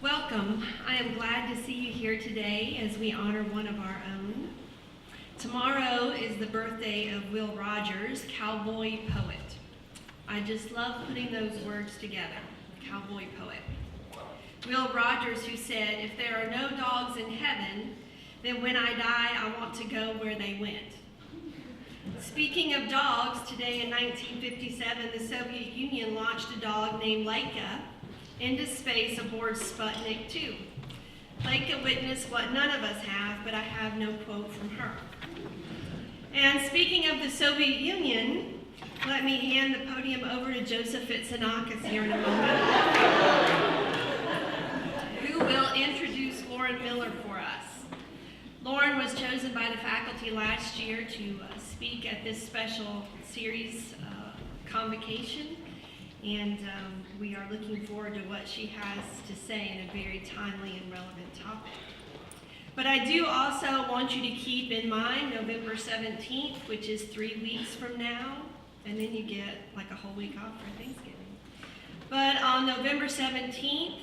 Welcome. I am glad to see you here today as we honor one of our own. Tomorrow is the birthday of Will Rogers, cowboy poet. I just love putting those words together, cowboy poet. Will Rogers, who said, "If there are no dogs in heaven, then when I die, I want to go where they went." Speaking of dogs, today in 1957, the Soviet Union launched a dog named Laika into space aboard Sputnik 2. Laika witnessed what none of us have, but I have no quote from her. And speaking of the Soviet Union, let me hand the podium over to Joseph Fitsanakis here in a moment, who will introduce Lauren Miller for us. Lauren was chosen by the faculty last year to speak at this special series convocation, and we are looking forward to what she has to say in a very timely and relevant topic. But I do also want you to keep in mind November 17th, which is 3 weeks from now, and then you get like a whole week off for Thanksgiving. But on November 17th,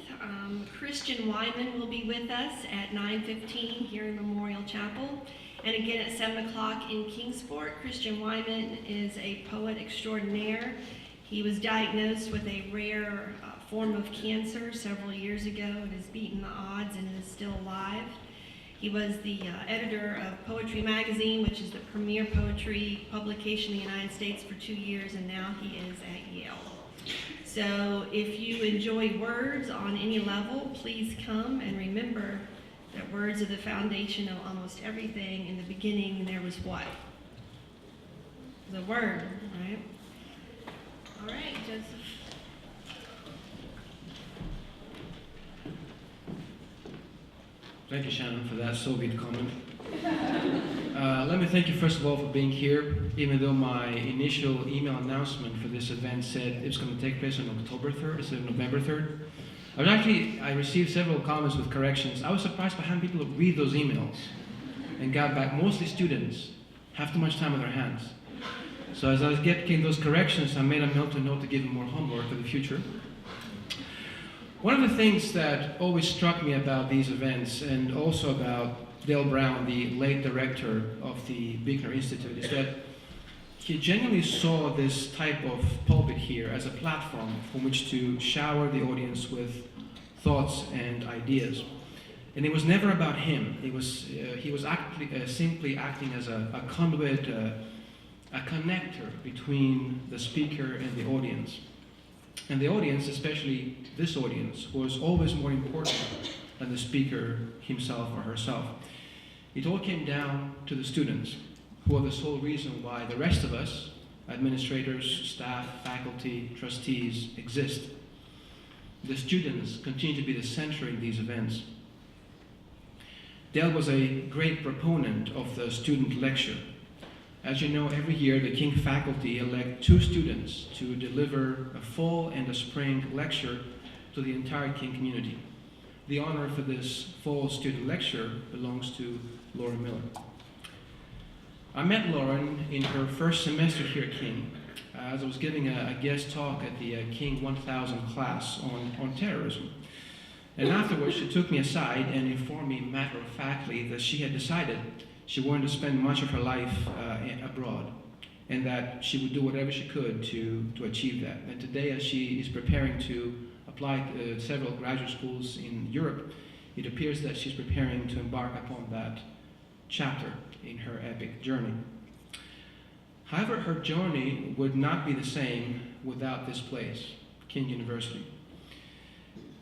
Christian Wyman will be with us at 9:15 here in Memorial Chapel. And again at 7 o'clock in Kingsport. Christian Wyman is a poet extraordinaire. He was diagnosed with a rare form of cancer several years ago and has beaten the odds and is still alive. He was the editor of Poetry Magazine, which is the premier poetry publication in the United States, for 2 years, and now he is at Yale. So if you enjoy words on any level, please come, and remember that words are the foundation of almost everything. In the beginning, there was what? The word, right? All right, Joseph. Thank you, Shannon, for that Soviet comment. Let me thank you, first of all, for being here, even though my initial email announcement for this event said it's going to take place on October 3rd instead of November 3rd. I received several comments with corrections. I was surprised by how many people read those emails and got back. Mostly students have too much time on their hands. So as I was getting those corrections, I made a mental note to give them more homework for the future. One of the things that always struck me about these events, and also about Dale Brown, the late director of the Buechner Institute, is that he genuinely saw this type of pulpit here as a platform from which to shower the audience with thoughts and ideas. And it was never about him. He was simply acting as a conduit, a connector between the speaker and the audience. And the audience, especially this audience, was always more important than the speaker himself or herself. It all came down to the students, who are the sole reason why the rest of us, administrators, staff, faculty, trustees, exist. The students continue to be the center in these events. Dale was a great proponent of the student lecture. As you know, every year the King faculty elect 2 students to deliver a fall and a spring lecture to the entire King community. The honor for this fall student lecture belongs to Lauren Miller. I met Lauren in her first semester here at King as I was giving a guest talk at the King 1000 class on terrorism. And afterwards she took me aside and informed me matter-of-factly that she had decided she wanted to spend much of her life abroad, and that she would do whatever she could to achieve that. And today, as she is preparing to apply to several graduate schools in Europe, it appears that she's preparing to embark upon that chapter in her epic journey. However, her journey would not be the same without this place, King University.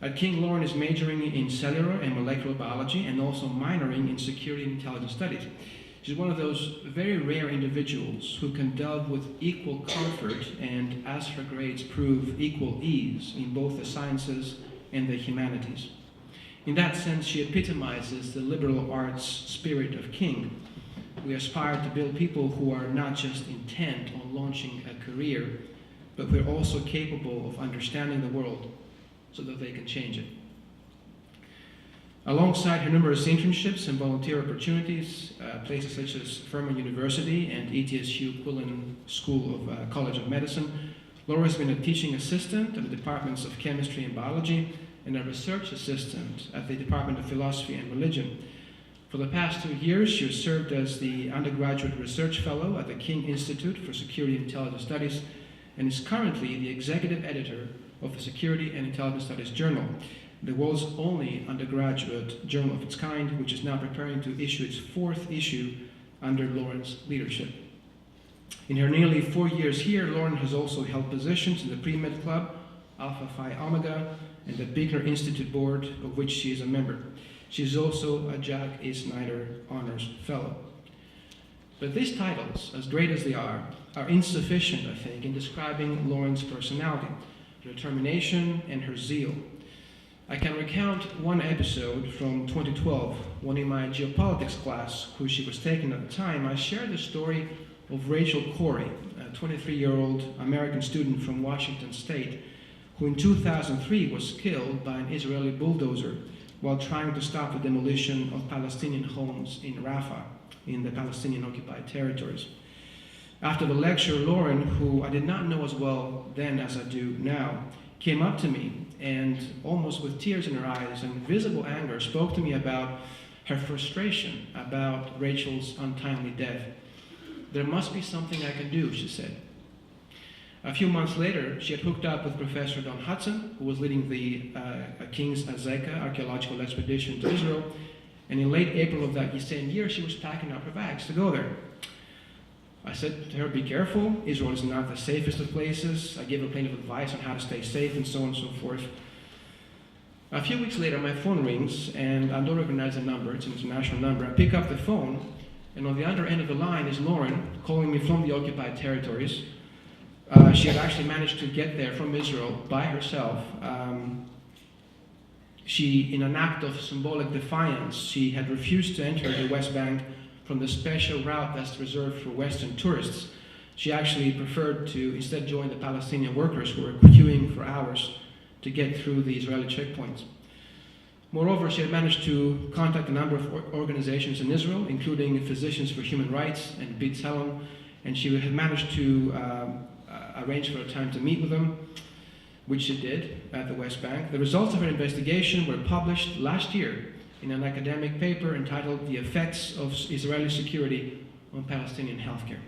At King, Lauren is majoring in cellular and molecular biology and also minoring in security and intelligence studies. She's one of those very rare individuals who can delve with equal comfort and, as her grades prove, equal ease in both the sciences and the humanities. In that sense, she epitomizes the liberal arts spirit of King. We aspire to build people who are not just intent on launching a career, but who are also capable of understanding the world so that they can change it. Alongside her numerous internships and volunteer opportunities, places such as Furman University and ETSU Quillen School of College of Medicine, Laura has been a teaching assistant at the departments of chemistry and biology, and a research assistant at the Department of Philosophy and Religion. For the past 2 years, she has served as the undergraduate research fellow at the King Institute for Security and Intelligence Studies and is currently the executive editor of the Security and Intelligence Studies Journal, the world's only undergraduate journal of its kind, which is now preparing to issue its 4th issue under Lauren's leadership. In her nearly 4 years here, Lauren has also held positions in the Pre-Med Club, Alpha Phi Omega, and the Bigner Institute Board, of which she is a member. She is also a Jack A. Snyder Honors Fellow. But these titles, as great as they are insufficient, I think, in describing Lauren's personality, her determination, and her zeal. I can recount one episode from 2012, when in my geopolitics class, who she was taking at the time, I shared the story of Rachel Corey, a 23-year-old American student from Washington State, who in 2003 was killed by an Israeli bulldozer while trying to stop the demolition of Palestinian homes in Rafah, in the Palestinian-occupied territories. After the lecture, Lauren, who I did not know as well then as I do now, came up to me and, almost with tears in her eyes and visible anger, spoke to me about her frustration about Rachel's untimely death. "There must be something I can do," she said. A few months later, she had hooked up with Professor Don Hudson, who was leading the King's Azeka archaeological expedition to Israel, and in late April of that same year, she was packing up her bags to go there. I said to her, "Be careful, Israel is not the safest of places." I gave her plenty of advice on how to stay safe and so on and so forth. A few weeks later, my phone rings, and I don't recognize the number, it's an international number. I pick up the phone, and on the other end of the line is Lauren, calling me from the occupied territories. She had actually managed to get there from Israel by herself. She, in an act of symbolic defiance, she had refused to enter the West Bank from the special route that's reserved for Western tourists. She actually preferred to instead join the Palestinian workers who were queuing for hours to get through the Israeli checkpoints. Moreover, she had managed to contact a number of organizations in Israel, including Physicians for Human Rights and B'Tselem, and she had managed to arrange for a time to meet with them, which she did at the West Bank. The results of her investigation were published last year in an academic paper entitled "The Effects of Israeli Security on Palestinian Healthcare."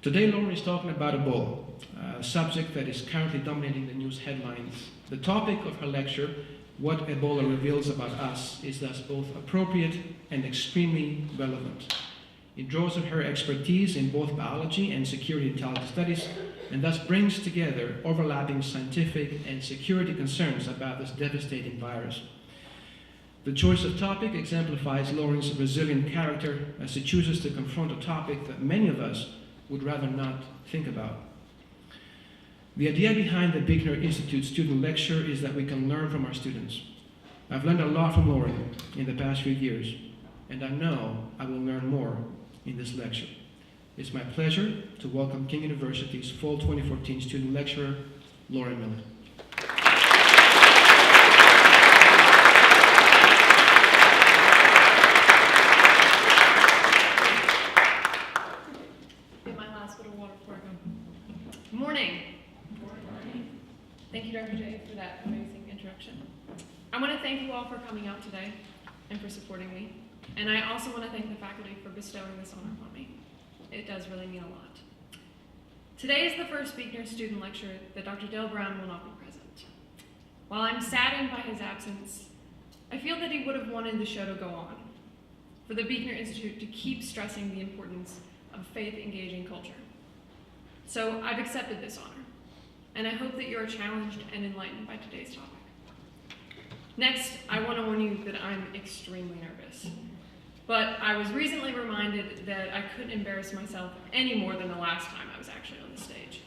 Today, Lauren is talking about Ebola, a subject that is currently dominating the news headlines. The topic of her lecture, "What Ebola Reveals About Us," is thus both appropriate and extremely relevant. It draws on her expertise in both biology and security intelligence studies, and thus brings together overlapping scientific and security concerns about this devastating virus. The choice of topic exemplifies Lauren's resilient character as she chooses to confront a topic that many of us would rather not think about. The idea behind the Bigner Institute student lecture is that we can learn from our students. I've learned a lot from Lauren in the past few years, and I know I will learn more in this lecture. It's my pleasure to welcome King University's Fall 2014 student lecturer, Lauren Miller. Morning. Thank you, Dr. J, for that amazing introduction. I want to thank you all for coming out today and for supporting me. And I also want to thank the faculty for bestowing this honor upon me. It does really mean a lot. Today is the first Bigner student lecture that Dr. Dale Brown will not be present. While I'm saddened by his absence, I feel that he would have wanted the show to go on, for the Bigner Institute to keep stressing the importance of faith-engaging culture. So I've accepted this honor, and I hope that you are challenged and enlightened by today's topic. Next, I want to warn you that I'm extremely nervous. But I was recently reminded that I couldn't embarrass myself any more than the last time I was actually on the stage,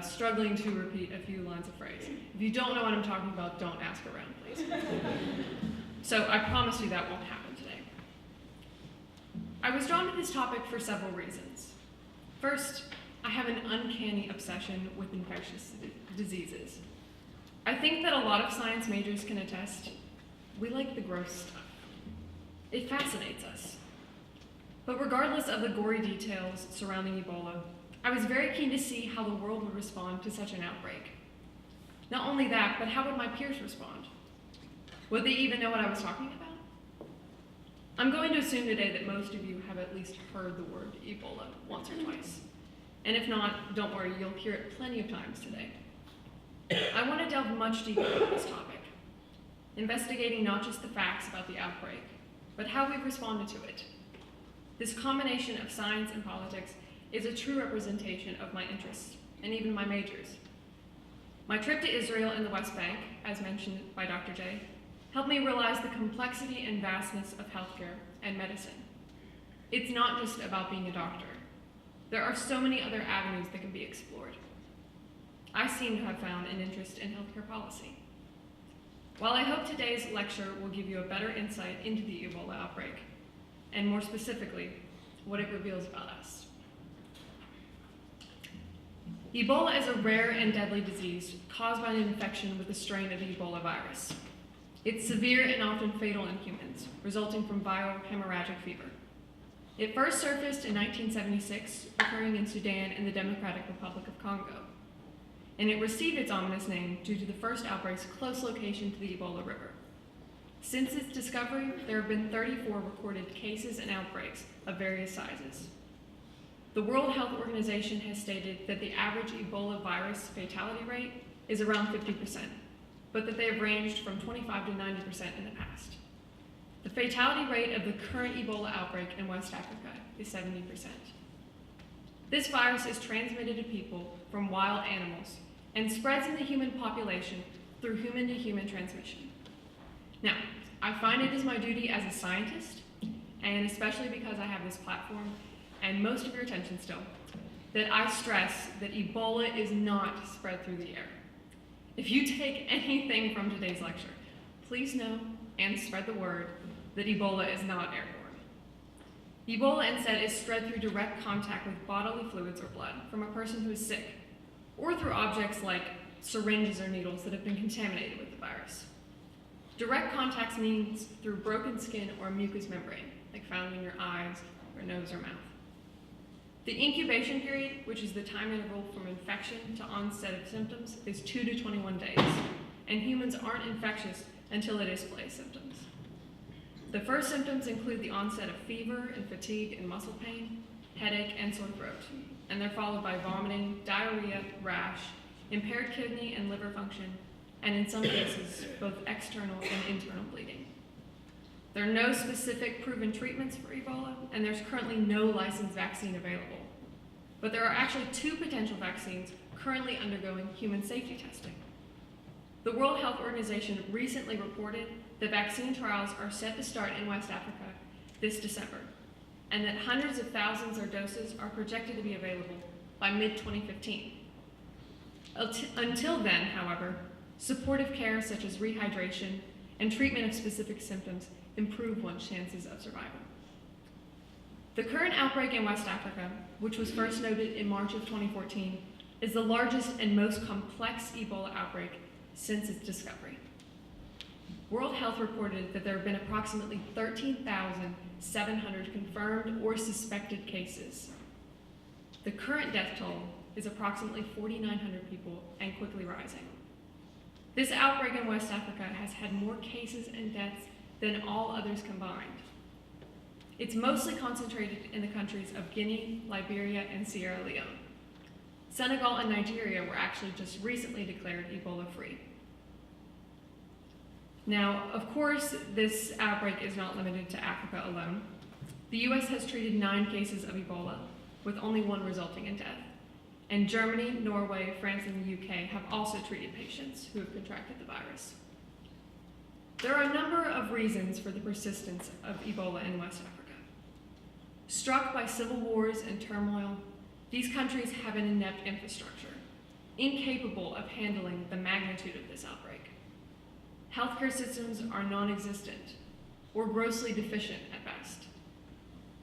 struggling to repeat a few lines of phrase. If you don't know what I'm talking about, don't ask around, please. So I promise you that won't happen today. I was drawn to this topic for several reasons. First, I have an uncanny obsession with infectious diseases. I think that a lot of science majors can attest. We like the gross stuff. It fascinates us. But regardless of the gory details surrounding Ebola, I was very keen to see how the world would respond to such an outbreak. Not only that, but how would my peers respond? Would they even know what I was talking about? I'm going to assume today that most of you have at least heard the word Ebola once or twice. And if not, don't worry, you'll hear it plenty of times today. I want to delve much deeper into this topic, investigating not just the facts about the outbreak, but how we've responded to it. This combination of science and politics is a true representation of my interests, and even my majors. My trip to Israel and the West Bank, as mentioned by Dr. J, helped me realize the complexity and vastness of healthcare and medicine. It's not just about being a doctor. There are so many other avenues that can be explored. I seem to have found an interest in healthcare policy. While I hope today's lecture will give you a better insight into the Ebola outbreak, and more specifically, what it reveals about us. Ebola is a rare and deadly disease caused by an infection with a strain of the Ebola virus. It's severe and often fatal in humans, resulting from viral hemorrhagic fever. It first surfaced in 1976, occurring in Sudan and the Democratic Republic of Congo. And it received its ominous name due to the first outbreak's close location to the Ebola River. Since its discovery, there have been 34 recorded cases and outbreaks of various sizes. The World Health Organization has stated that the average Ebola virus fatality rate is around 50%, but that they have ranged from 25 to 90% in the past. The fatality rate of the current Ebola outbreak in West Africa is 70%. This virus is transmitted to people from wild animals and spreads in the human population through human-to-human transmission. Now, I find it is my duty as a scientist, and especially because I have this platform and most of your attention still, that I stress that Ebola is not spread through the air. If you take anything from today's lecture, please know and spread the word that Ebola is not airborne. Ebola instead is spread through direct contact with bodily fluids or blood from a person who is sick, or through objects like syringes or needles that have been contaminated with the virus. Direct contact means through broken skin or mucous membrane, like found in your eyes or nose or mouth. The incubation period, which is the time interval from infection to onset of symptoms, is 2 to 21 days, and humans aren't infectious until it displays symptoms. The first symptoms include the onset of fever and fatigue and muscle pain, headache, and sore throat, and they're followed by vomiting, diarrhea, rash, impaired kidney and liver function, and in some cases, both external and internal bleeding. There are no specific proven treatments for Ebola, and there's currently no licensed vaccine available. But there are actually 2 potential vaccines currently undergoing human safety testing. The World Health Organization recently reported that vaccine trials are set to start in West Africa this December, and that hundreds of thousands of doses are projected to be available by mid-2015. Until then, however, supportive care such as rehydration and treatment of specific symptoms improve one's chances of survival. The current outbreak in West Africa, which was first noted in March of 2014, is the largest and most complex Ebola outbreak since its discovery. World Health reported that there have been approximately 13,700 confirmed or suspected cases. The current death toll is approximately 4,900 people and quickly rising. This outbreak in West Africa has had more cases and deaths than all others combined. It's mostly concentrated in the countries of Guinea, Liberia, and Sierra Leone. Senegal and Nigeria were actually just recently declared Ebola-free. Now, of course, this outbreak is not limited to Africa alone. The US has treated 9 cases of Ebola, with only 1 resulting in death. And Germany, Norway, France, and the UK have also treated patients who have contracted the virus. There are a number of reasons for the persistence of Ebola in West Africa. Struck by civil wars and turmoil, these countries have an inept infrastructure, incapable of handling the magnitude of this outbreak. Healthcare systems are non-existent or grossly deficient at best.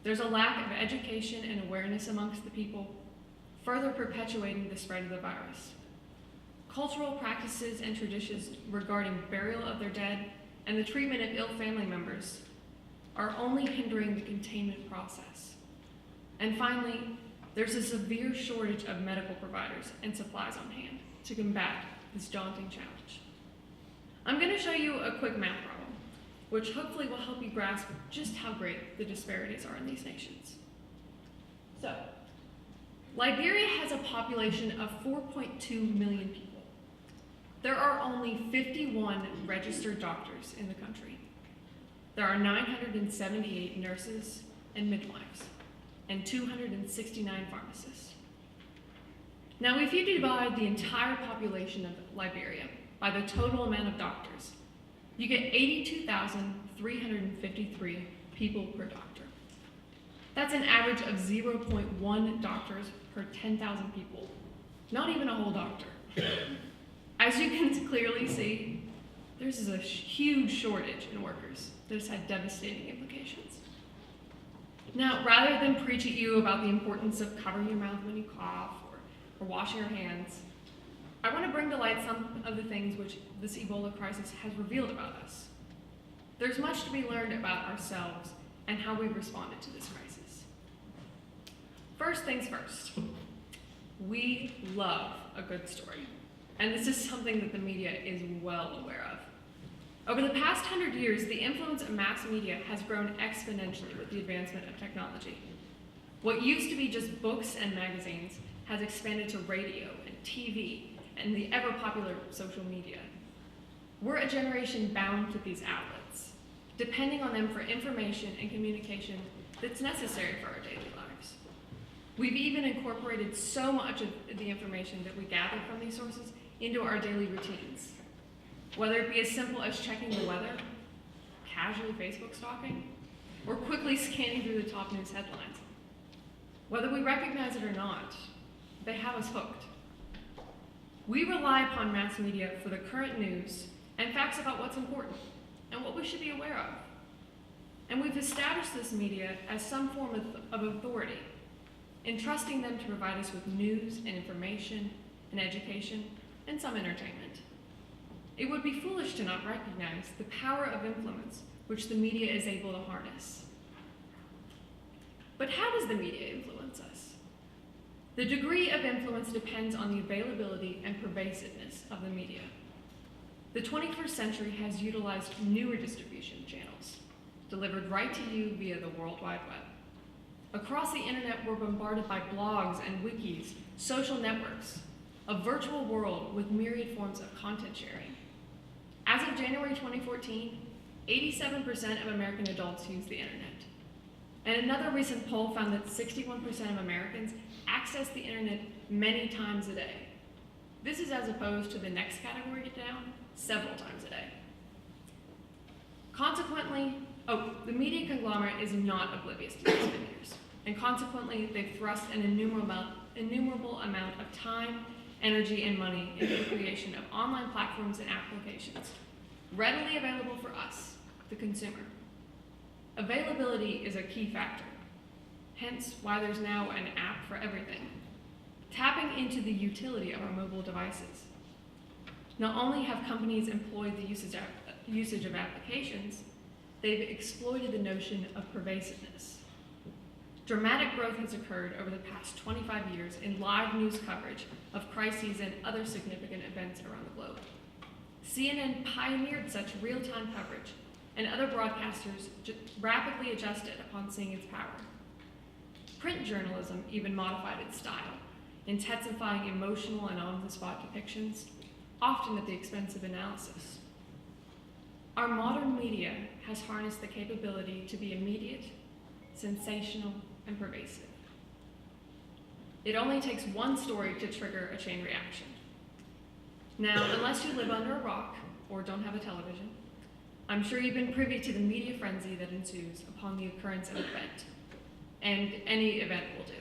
There's a lack of education and awareness amongst the people, further perpetuating the spread of the virus. Cultural practices and traditions regarding burial of their dead and the treatment of ill family members are only hindering the containment process. And finally, there's a severe shortage of medical providers and supplies on hand to combat this daunting challenge. I'm going to show you a quick math problem, which hopefully will help you grasp just how great the disparities are in these nations. So, Liberia has a population of 4.2 million people. There are only 51 registered doctors in the country. There are 978 nurses and midwives, and 269 pharmacists. Now, if you divide the entire population of Liberia by the total amount of doctors, you get 82,353 people per doctor. That's an average of 0.1 doctors per 10,000 people. Not even a whole doctor. As you can clearly see, there's a huge shortage in workers that has had devastating implications. Now, rather than preach at you about the importance of covering your mouth when you cough or washing your hands, I want to bring to light some of the things which this Ebola crisis has revealed about us. There's much to be learned about ourselves and how we responded to this crisis. First things first, we love a good story, and this is something that the media is well aware of. Over the past 100 years, the influence of mass media has grown exponentially with the advancement of technology. What used to be just books and magazines has expanded to radio and TV and the ever-popular social media. We're a generation bound to these outlets, depending on them for information and communication that's necessary for our daily lives. We've even incorporated so much of the information that we gather from these sources into our daily routines. Whether it be as simple as checking the weather, casually Facebook stalking, or quickly scanning through the top news headlines. Whether we recognize it or not, they have us hooked. We rely upon mass media for the current news and facts about what's important and what we should be aware of. And we've established this media as some form of authority, entrusting them to provide us with news and information and education and some entertainment. It would be foolish to not recognize the power of influence which the media is able to harness. But how does the media influence us? The degree of influence depends on the availability and pervasiveness of the media. The 21st century has utilized newer distribution channels, delivered right to you via the World Wide Web. Across the internet, we're bombarded by blogs and wikis, social networks, a virtual world with myriad forms of content sharing. As of January 2014, 87% of American adults use the internet. And another recent poll found that 61% of Americans access the internet many times a day. This is as opposed to the next category down, several times a day. Consequently, the media conglomerate is not oblivious to these figures, and consequently, they've thrust an innumerable amount of time, energy, and money into the creation of online platforms and applications, readily available for us, the consumer. Availability is a key factor, hence why there's now an app for everything, tapping into the utility of our mobile devices. Not only have companies employed the usage of applications, they've exploited the notion of pervasiveness. Dramatic growth has occurred over the past 25 years in live news coverage of crises and other significant events around the globe. CNN pioneered such real-time coverage, and other broadcasters rapidly adjusted upon seeing its power. Print journalism even modified its style, intensifying emotional and on-the-spot depictions, often at the expense of analysis. Our modern media has harnessed the capability to be immediate, sensational, and pervasive. It only takes one story to trigger a chain reaction. Now, unless you live under a rock or don't have a television, I'm sure you've been privy to the media frenzy that ensues upon the occurrence of an event, and any event will do.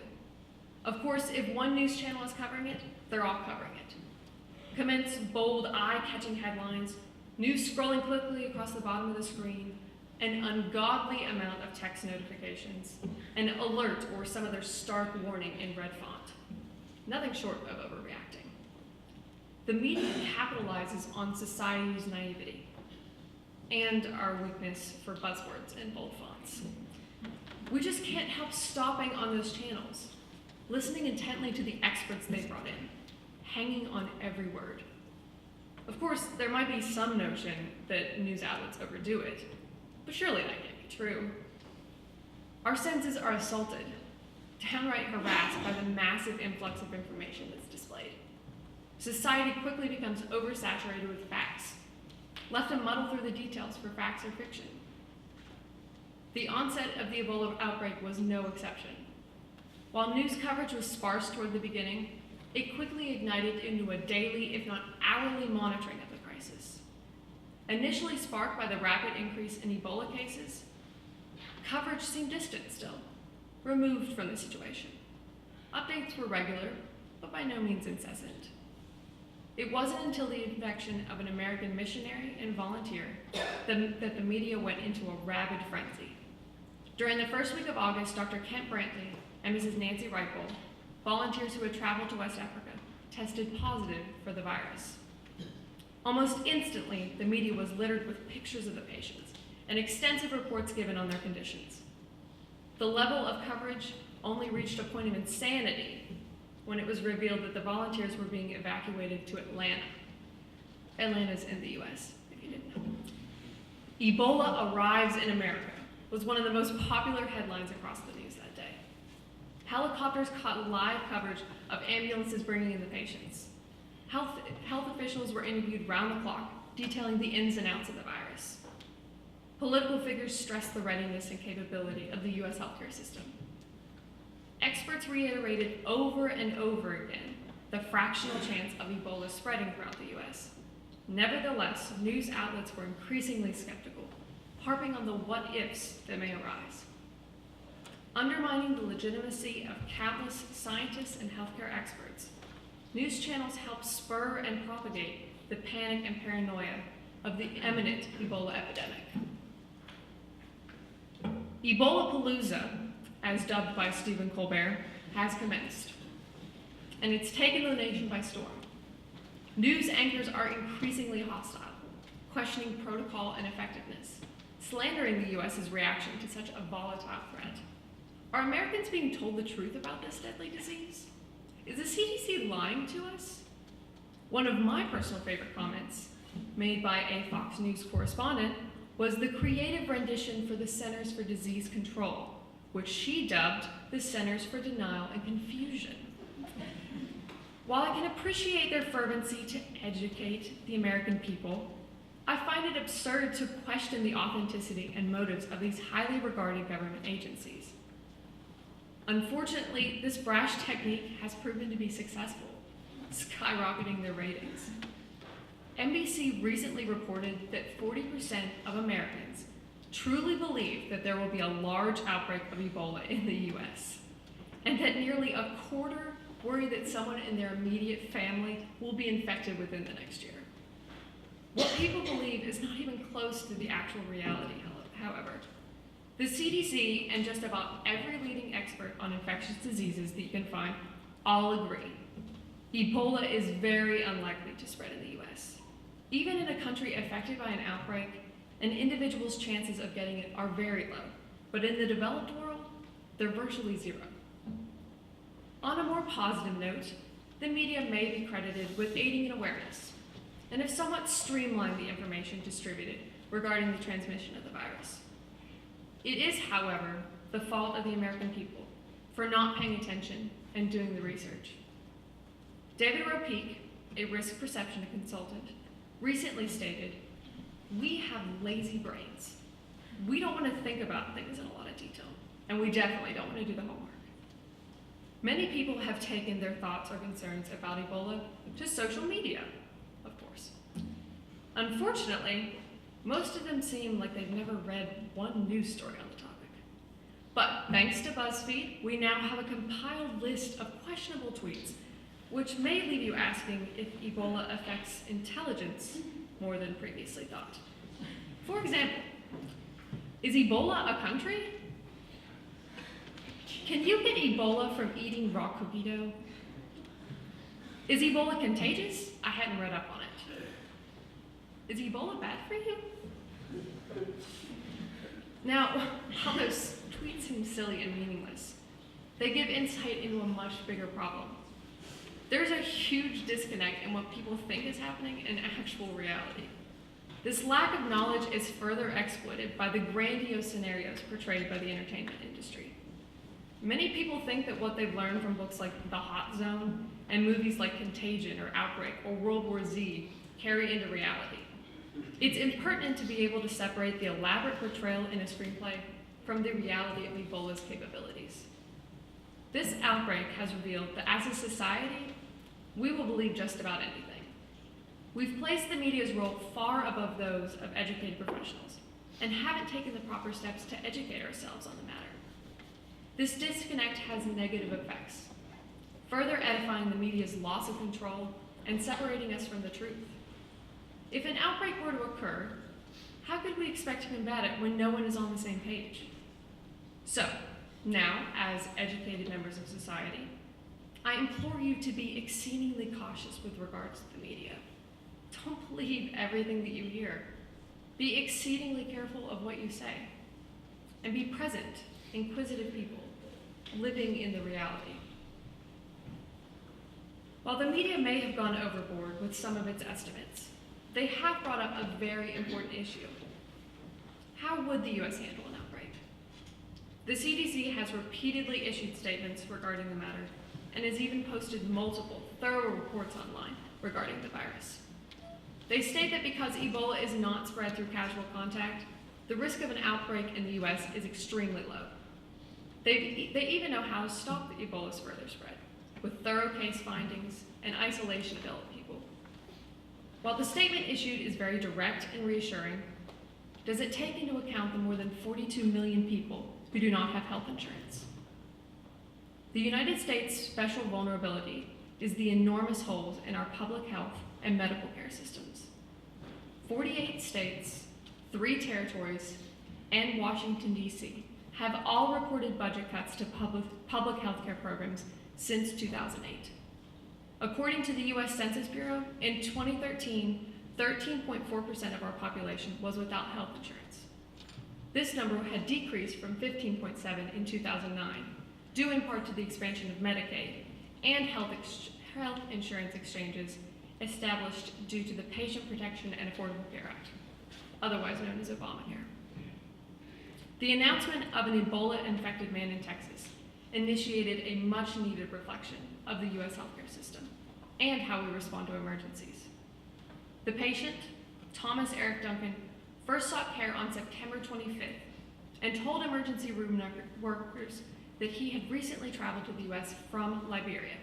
Of course, if one news channel is covering it, they're all covering it. Commence bold, eye-catching headlines, news scrolling quickly across the bottom of the screen, an ungodly amount of text notifications, an alert or some other stark warning in red font. Nothing short of overreacting. The media capitalizes on society's naivety and our weakness for buzzwords and bold fonts. We just can't help stopping on those channels, listening intently to the experts they brought in, hanging on every word. Of course, there might be some notion that news outlets overdo it, but surely that can't be true. Our senses are assaulted, downright harassed by the massive influx of information that's displayed. Society quickly becomes oversaturated with facts, left to muddle through the details for facts or fiction. The onset of the Ebola outbreak was no exception. While news coverage was sparse toward the beginning, it quickly ignited into a daily, if not hourly, monitoring of the crisis. Initially sparked by the rapid increase in Ebola cases, coverage seemed distant still, removed from the situation. Updates were regular, but by no means incessant. It wasn't until the infection of an American missionary and volunteer that the media went into a rabid frenzy. During the first week of August, Dr. Kent Brantley and Mrs. Nancy Reichel, volunteers who had traveled to West Africa, tested positive for the virus. Almost instantly, the media was littered with pictures of the patients and extensive reports given on their conditions. The level of coverage only reached a point of insanity when it was revealed that the volunteers were being evacuated to Atlanta. Atlanta's in the US, if you didn't know. Ebola arrives in America was one of the most popular headlines across the news that day. Helicopters caught live coverage of ambulances bringing in the patients. Health officials were interviewed round the clock, detailing the ins and outs of the virus. Political figures stressed the readiness and capability of the US healthcare system. Experts reiterated over and over again the fractional chance of Ebola spreading throughout the US. Nevertheless, news outlets were increasingly skeptical, harping on the what-ifs that may arise. Undermining the legitimacy of countless scientists and healthcare experts, news channels helped spur and propagate the panic and paranoia of the imminent Ebola epidemic. Ebola-palooza, as dubbed by Stephen Colbert, has commenced, and it's taken the nation by storm. News anchors are increasingly hostile, questioning protocol and effectiveness, slandering the US's reaction to such a volatile threat. Are Americans being told the truth about this deadly disease? Is the CDC lying to us? One of my personal favorite comments, made by a Fox News correspondent, was the creative rendition for the Centers for Disease Control, which she dubbed the Centers for Denial and Confusion. While I can appreciate their fervency to educate the American people, I find it absurd to question the authenticity and motives of these highly regarded government agencies. Unfortunately, this brash technique has proven to be successful, skyrocketing their ratings. NBC recently reported that 40% of Americans truly believe that there will be a large outbreak of Ebola in the US, and that nearly a quarter worry that someone in their immediate family will be infected within the next year. What people believe is not even close to the actual reality, however. The CDC and just about every leading expert on infectious diseases that you can find all agree. Ebola is very unlikely to spread in the US. Even in a country affected by an outbreak, an individual's chances of getting it are very low, but in the developed world, they're virtually zero. On a more positive note, the media may be credited with aiding in awareness, and have somewhat streamlined the information distributed regarding the transmission of the virus. It is, however, the fault of the American people for not paying attention and doing the research. David Ropeek, a risk perception consultant, recently stated, "We have lazy brains. We don't want to think about things in a lot of detail, and we definitely don't want to do the homework." Many people have taken their thoughts or concerns about Ebola to social media, of course. Unfortunately, most of them seem like they've never read one news story on the topic. But thanks to BuzzFeed, we now have a compiled list of questionable tweets, which may leave you asking if Ebola affects intelligence more than previously thought. For example, is Ebola a country? Can you get Ebola from eating raw cookie dough? Is Ebola contagious? I hadn't read up on it. Is Ebola bad for you? Now, while those tweets seem silly and meaningless, they give insight into a much bigger problem. There's a huge disconnect in what people think is happening and actual reality. This lack of knowledge is further exploited by the grandiose scenarios portrayed by the entertainment industry. Many people think that what they've learned from books like The Hot Zone and movies like Contagion or Outbreak or World War Z carry into reality. It's impertinent to be able to separate the elaborate portrayal in a screenplay from the reality of Ebola's capabilities. This outbreak has revealed that as a society, we will believe just about anything. We've placed the media's role far above those of educated professionals and haven't taken the proper steps to educate ourselves on the matter. This disconnect has negative effects, further edifying the media's loss of control and separating us from the truth. If an outbreak were to occur, how could we expect to combat it when no one is on the same page? So, now, as educated members of society, I implore you to be exceedingly cautious with regards to the media. Don't believe everything that you hear. Be exceedingly careful of what you say. And be present, inquisitive people, living in the reality. While the media may have gone overboard with some of its estimates, they have brought up a very important issue. How would the U.S. handle an outbreak? The CDC has repeatedly issued statements regarding the matter and has even posted multiple thorough reports online regarding the virus. They state that because Ebola is not spread through casual contact, the risk of an outbreak in the U.S. is extremely low. They even know how to stop the Ebola's further spread, with thorough case findings and isolation of ill people. While the statement issued is very direct and reassuring, does it take into account the more than 42 million people who do not have health insurance? The United States' special vulnerability is the enormous holes in our public health and medical care systems. 48 states, 3 territories, and Washington, D.C. have all reported budget cuts to public health care programs since 2008. According to the U.S. Census Bureau, in 2013, 13.4% of our population was without health insurance. This number had decreased from 15.7% in 2009, due in part to the expansion of Medicaid and health insurance exchanges established due to the Patient Protection and Affordable Care Act, otherwise known as Obamacare. The announcement of an Ebola-infected man in Texas initiated a much-needed reflection of the U.S. healthcare system and how we respond to emergencies. The patient, Thomas Eric Duncan, first sought care on September 25th and told emergency room workers that he had recently traveled to the U.S. from Liberia,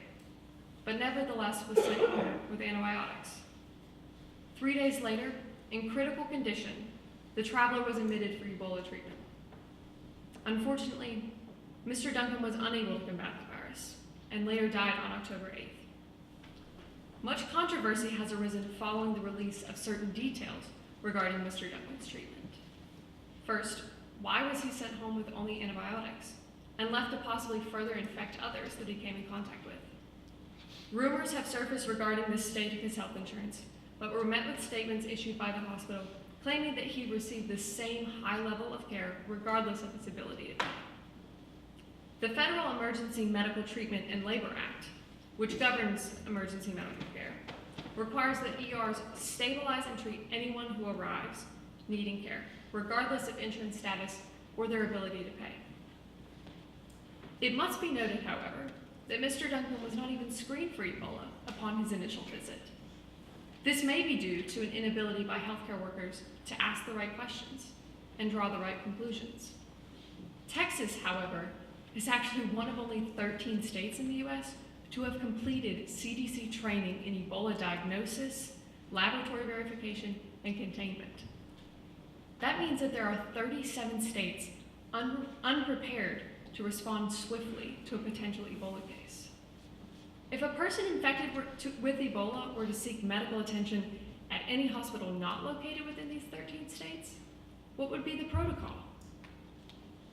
but nevertheless was sent home with antibiotics. 3 days later, in critical condition, the traveler was admitted for Ebola treatment. Unfortunately, Mr. Duncan was unable to combat the virus and later died on October 8th. Much controversy has arisen following the release of certain details regarding Mr. Duncan's treatment. First, why was he sent home with only antibiotics and left to possibly further infect others that he came in contact with? Rumors have surfaced regarding the state of his health insurance, but were met with statements issued by the hospital claiming that he received the same high level of care regardless of his ability to pay. The Federal Emergency Medical Treatment and Labor Act, which governs emergency medical care, requires that ERs stabilize and treat anyone who arrives needing care, regardless of insurance status or their ability to pay. It must be noted, however, that Mr. Duncan was not even screened for Ebola upon his initial visit. This may be due to an inability by healthcare workers to ask the right questions and draw the right conclusions. Texas, however, is actually one of only 13 states in the U.S. to have completed CDC training in Ebola diagnosis, laboratory verification, and containment. That means that there are 37 states unprepared to respond swiftly to a potential Ebola case. If a person infected with Ebola were to seek medical attention at any hospital not located within these 13 states, what would be the protocol?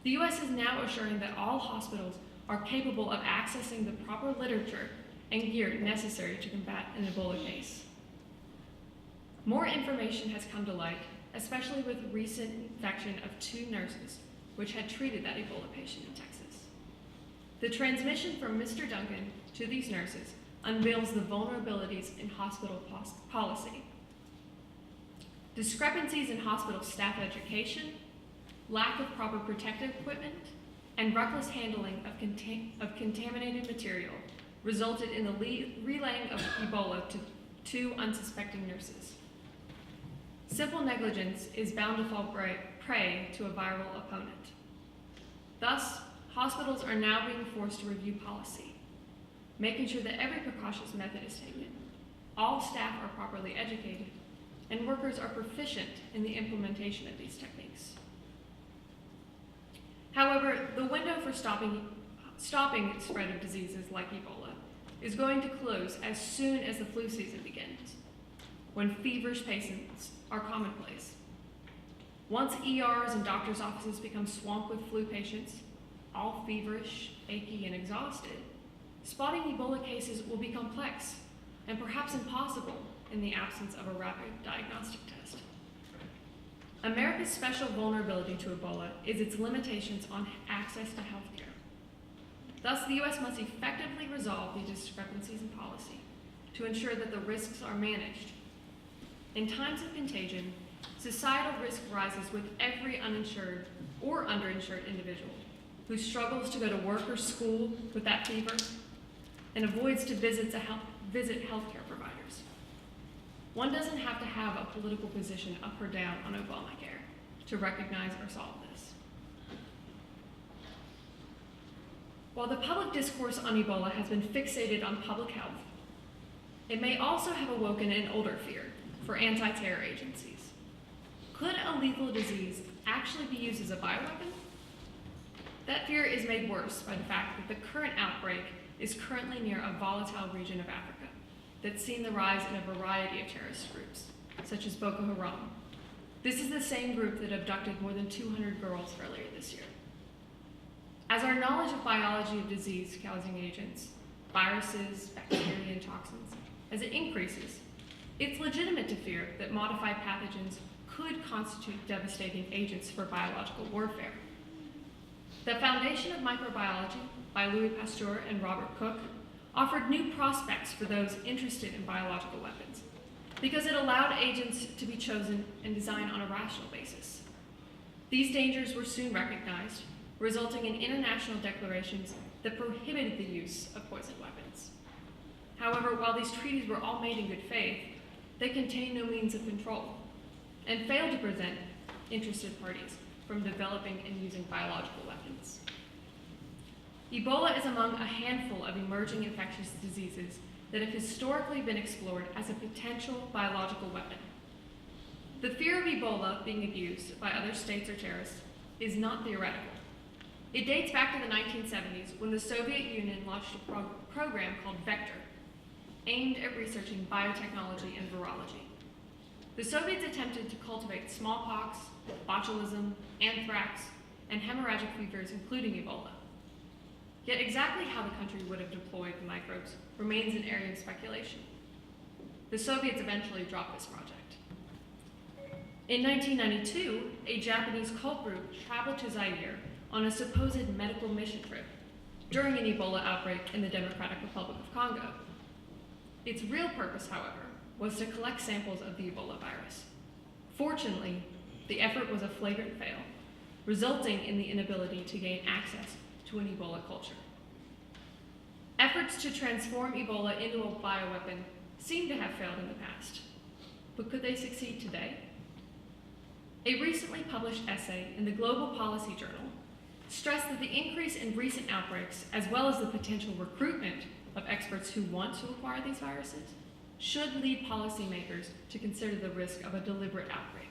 The U.S. is now assuring that all hospitals are capable of accessing the proper literature and gear necessary to combat an Ebola case. More information has come to light, especially with recent infection of 2 nurses which had treated that Ebola patient in Texas. The transmission from Mr. Duncan to these nurses unveils the vulnerabilities in hospital policy. Discrepancies in hospital staff education, lack of proper protective equipment, and reckless handling of contaminated material resulted in the relaying of Ebola to 2 unsuspecting nurses. Simple negligence is bound to fall prey to a viral opponent. Thus, hospitals are now being forced to review policy, making sure that every precautionary method is taken, all staff are properly educated, and workers are proficient in the implementation of these techniques. However, the window for stopping spread of diseases like Ebola is going to close as soon as the flu season begins, when feverish patients are commonplace. Once ERs and doctors' offices become swamped with flu patients, all feverish, achy, and exhausted, spotting Ebola cases will be complex and perhaps impossible in the absence of a rapid diagnostic test. America's special vulnerability to Ebola is its limitations on access to healthcare. Thus, the U.S. must effectively resolve these discrepancies in policy to ensure that the risks are managed. In times of contagion, societal risk rises with every uninsured or underinsured individual who struggles to go to work or school with that fever and avoids to visit healthcare providers. One doesn't have to have a political position up or down on Obamacare to recognize or solve this. While the public discourse on Ebola has been fixated on public health, it may also have awoken an older fear for anti-terror agencies. Could a lethal disease actually be used as a bioweapon? That fear is made worse by the fact that the current outbreak is currently near a volatile region of Africa that's seen the rise in a variety of terrorist groups, such as Boko Haram. This is the same group that abducted more than 200 girls earlier this year. As our knowledge of biology of disease-causing agents, viruses, bacteria, and toxins, as it increases, it's legitimate to fear that modified pathogens could constitute devastating agents for biological warfare. The Foundation of Microbiology by Louis Pasteur and Robert Koch offered new prospects for those interested in biological weapons because it allowed agents to be chosen and designed on a rational basis. These dangers were soon recognized, resulting in international declarations that prohibited the use of poison weapons. However, while these treaties were all made in good faith, they contained no means of control and failed to prevent interested parties from developing and using biological weapons. Ebola is among a handful of emerging infectious diseases that have historically been explored as a potential biological weapon. The fear of Ebola being abused by other states or terrorists is not theoretical. It dates back to the 1970s when the Soviet Union launched a program called Vector, aimed at researching biotechnology and virology. The Soviets attempted to cultivate smallpox, botulism, anthrax, and hemorrhagic fevers, including Ebola. Yet exactly how the country would have deployed the microbes remains an area of speculation. The Soviets eventually dropped this project. In 1992, a Japanese cult group traveled to Zaire on a supposed medical mission trip during an Ebola outbreak in the Democratic Republic of Congo. Its real purpose, however, was to collect samples of the Ebola virus. Fortunately, the effort was a flagrant fail, resulting in the inability to gain access to an Ebola culture. Efforts to transform Ebola into a bioweapon seem to have failed in the past, but could they succeed today? A recently published essay in the Global Policy Journal stressed that the increase in recent outbreaks, as well as the potential recruitment of experts who want to acquire these viruses, should lead policymakers to consider the risk of a deliberate outbreak.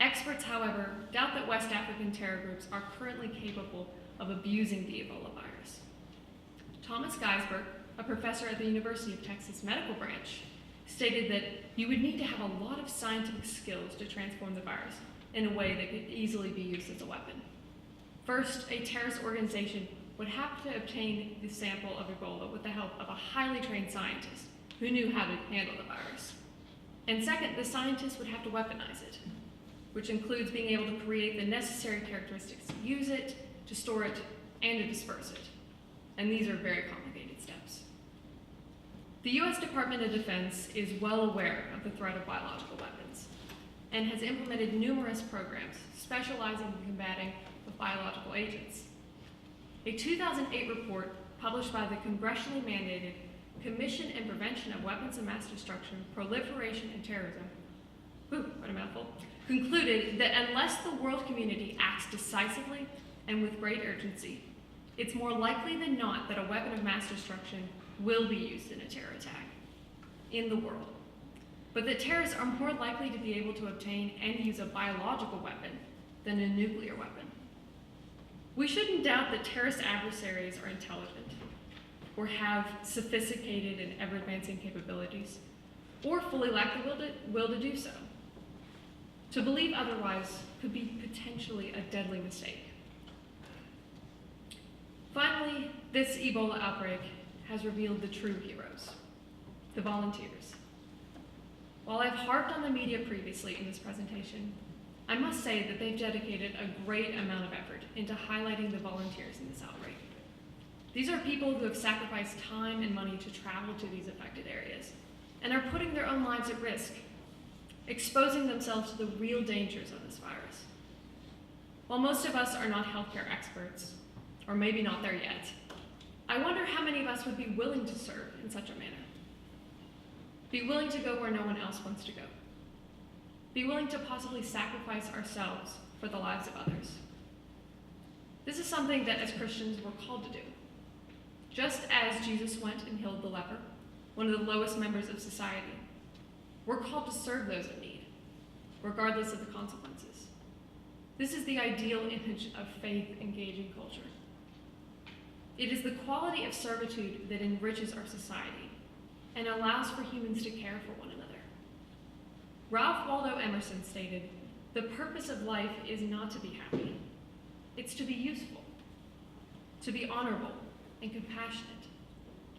Experts, however, doubt that West African terror groups are currently capable of abusing the Ebola virus. Thomas Geisberg, a professor at the University of Texas Medical Branch, stated that you would need to have a lot of scientific skills to transform the virus in a way that could easily be used as a weapon. First, a terrorist organization would have to obtain the sample of Ebola with the help of a highly trained scientist who knew how to handle the virus. And second, the scientists would have to weaponize it, which includes being able to create the necessary characteristics to use it, to store it, and to disperse it. And these are very complicated steps. The U.S. Department of Defense is well aware of the threat of biological weapons and has implemented numerous programs specializing in combating with biological agents. A 2008 report published by the congressionally mandated Commission and Prevention of Weapons of Mass Destruction, Proliferation, and Terrorism, what a mouthful, concluded that unless the world community acts decisively and with great urgency, it's more likely than not that a weapon of mass destruction will be used in a terror attack in the world, but that terrorists are more likely to be able to obtain and use a biological weapon than a nuclear weapon. We shouldn't doubt that terrorist adversaries are intelligent or have sophisticated and ever-advancing capabilities, or fully lack the will to do so. To believe otherwise could be potentially a deadly mistake. Finally, this Ebola outbreak has revealed the true heroes, the volunteers. While I've harped on the media previously in this presentation, I must say that they've dedicated a great amount of effort into highlighting the volunteers in this outbreak. These are people who have sacrificed time and money to travel to these affected areas and are putting their own lives at risk, exposing themselves to the real dangers of this virus. While most of us are not healthcare experts, or maybe not there yet, I wonder how many of us would be willing to serve in such a manner. Be willing to go where no one else wants to go. Be willing to possibly sacrifice ourselves for the lives of others. This is something that as Christians we're called to do. Just as Jesus went and healed the leper, one of the lowest members of society, we're called to serve those in need, regardless of the consequences. This is the ideal image of faith-engaging culture. It is the quality of servitude that enriches our society and allows for humans to care for one another. Ralph Waldo Emerson stated, "The purpose of life is not to be happy. It's to be useful, to be honorable and compassionate,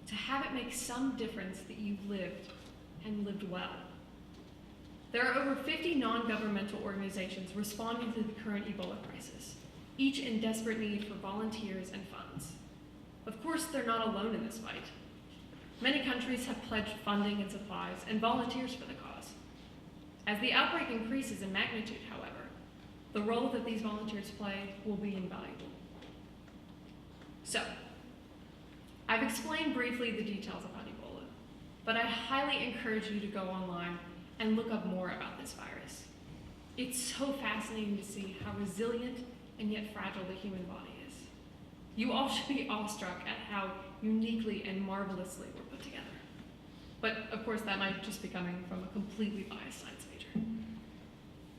to have it make some difference that you've lived and lived well." There are over 50 non-governmental organizations responding to the current Ebola crisis, each in desperate need for volunteers and funds. Of course, they're not alone in this fight. Many countries have pledged funding and supplies and volunteers for the cause. As the outbreak increases in magnitude, however, the role that these volunteers play will be invaluable. So, I've explained briefly the details about Ebola, but I highly encourage you to go online and look up more about this virus. It's so fascinating to see how resilient and yet fragile the human body is. You all should be awestruck at how uniquely and marvelously we're put together. But of course that might just be coming from a completely biased science major.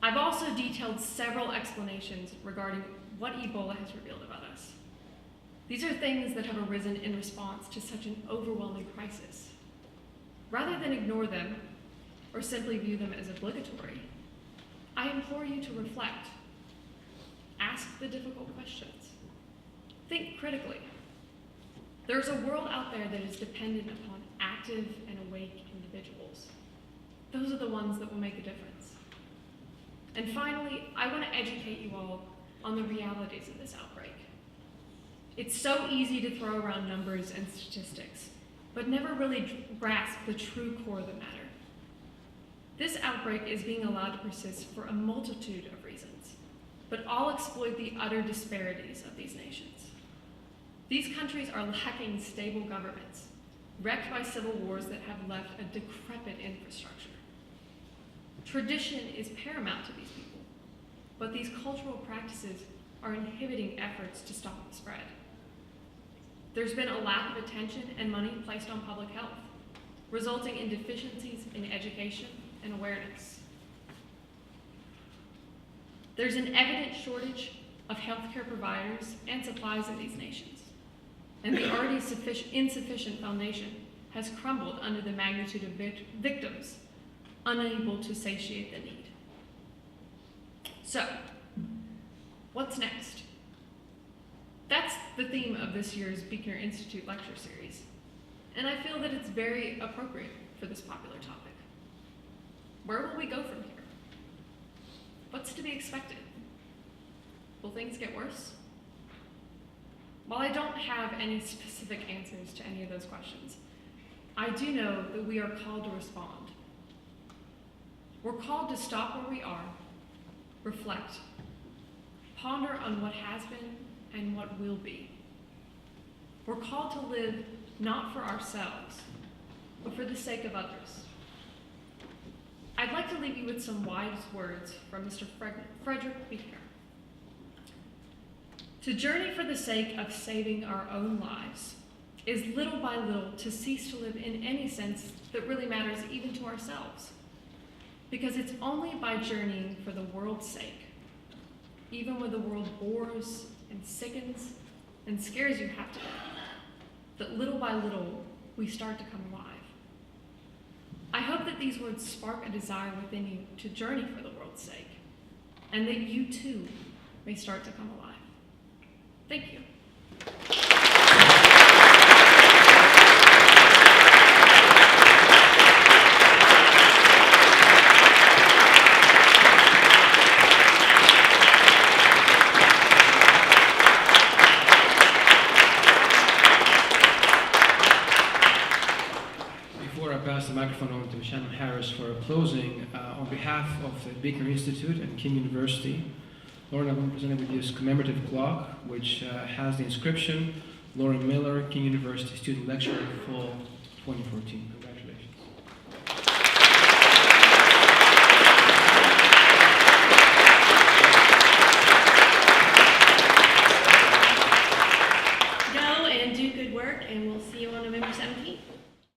I've also detailed several explanations regarding what Ebola has revealed about us. These are things that have arisen in response to such an overwhelming crisis. Rather than ignore them or simply view them as obligatory, I implore you to reflect. Ask the difficult questions. Think critically. There's a world out there that is dependent upon active and awake individuals. Those are the ones that will make a difference. And finally, I want to educate you all on the realities of this outbreak. It's so easy to throw around numbers and statistics, but never really grasp the true core of the matter. This outbreak is being allowed to persist for a multitude of reasons, but all exploit the utter disparities of these nations. These countries are lacking stable governments, wrecked by civil wars that have left a decrepit infrastructure. Tradition is paramount to these people, but these cultural practices are inhibiting efforts to stop the spread. There's been a lack of attention and money placed on public health, resulting in deficiencies in education and awareness. There's an evident shortage of healthcare providers and supplies in these nations, and the already insufficient foundation has crumbled under the magnitude of victims, unable to satiate the need. So, what's next? That's the theme of this year's Buechner Institute lecture series, and I feel that it's very appropriate for this popular topic. Where will we go from here? What's to be expected? Will things get worse? While I don't have any specific answers to any of those questions, I do know that we are called to respond. We're called to stop where we are, reflect, ponder on what has been and what will be. We're called to live not for ourselves, but for the sake of others. I'd like to leave you with some wise words from Mr. Frederick Buechner. To journey for the sake of saving our own lives is little by little to cease to live in any sense that really matters even to ourselves. Because it's only by journeying for the world's sake, even when the world bores and sickens and scares you half to death, that little by little we start to come alive. I hope that these words spark a desire within you to journey for the world's sake, and that you too may start to come alive. Thank you. Before I pass the microphone on to Shannon Harris for a closing, on behalf of the Buechner Institute and King University, Lauren, I'm going to present with you this commemorative clock, which has the inscription, Lauren Miller, King University Student Lecturer, Fall 2014.